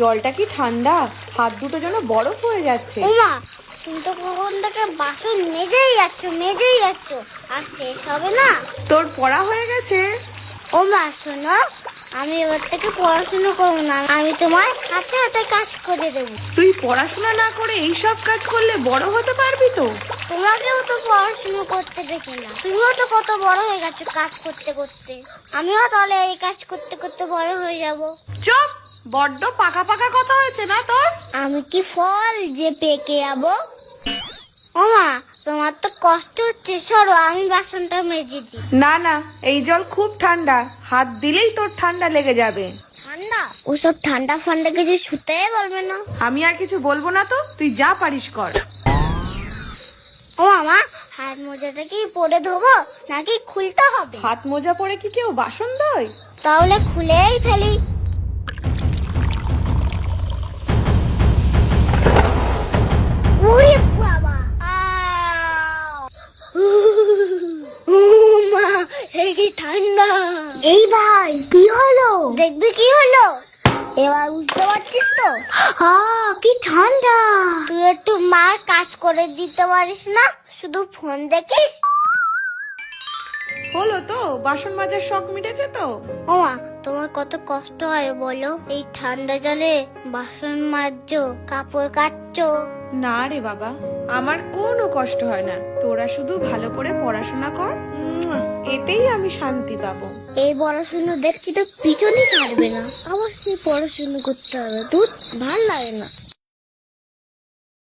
জলটা কি ঠান্ডা, হাত দুটো যেন বরফ হয়ে যাচ্ছে। ওমা, তুমি তো কখন থেকে বাসন মেজেই যাচ্ছ আর শেষ হবে না। তোর পড়া হয়ে গেছে? ওমা শোনো, আমি এবার থেকে পড়াশোনা করবো না, আমি তোমার হাতে হাতে কাজ করে দেবো। তুই পড়াশোনা না করে এই সব কাজ করলে বড় হতে পারবি তো? তোমাকেও তো পড়াশোনা করতে দেখি না, তুমিও তো কত বড় হয়ে গেছো কাজ করতে করতে। আমিও তাহলে এই কাজ করতে করতে বড় হয়ে যাব। চুপ, বড্ড পাকা পাকা কথা হয়েছে না তোর? আমি কি ফল যে পেকে যাবো? ওমা, তোমার তো কষ্ট হচ্ছে, সরো আমি বাসনটা মেজে দিই। না না, এই জল খুব ঠান্ডা, হাত দিলেই তোর ঠান্ডা লেগে যাবে। ঠান্ডা? ওসব ঠান্ডা ফান্ডা কিছু শুতে বলবে না। আমি আর কিছু বলবো না তো, তুই যা পারিস কর। ও মামা, হাত মোজাটা কি পরে ধোবো নাকি খুলতে হবে? হাত মোজা পরে কি কেউ বাসন ধোয়? তাহলে খুলেই ফেলি। ওরে বাবা, মা, এই কি ঠান্ডা! এই ভাই, কি হলো? দেখবি কি হলো? এবার বুঝতে পারছিস তো? কি ঠান্ডা! তুই একটু মার কাজ করে দিতে পারিস না, শুধু ফোন দেখিস। হলো তো, বাসন মাজার শখ মিটেছে তো? ওমা, তোমার কত কষ্ট হয় বলো, এই ঠান্ডা জলে বাসন মাজছো, কাপড় কাচছো। না রে বাবা, আমার কোনো কষ্ট হয় না। তোরা শুধু ভালো করে পড়াশোনা কর, এতেই আমি শান্তি পাবো। এই পড়াশুনো দেখছি তো পিছনই ছাড়বে না, আবার সেই পড়াশুনো করতে হবে, দুধ ভাল লাগে না।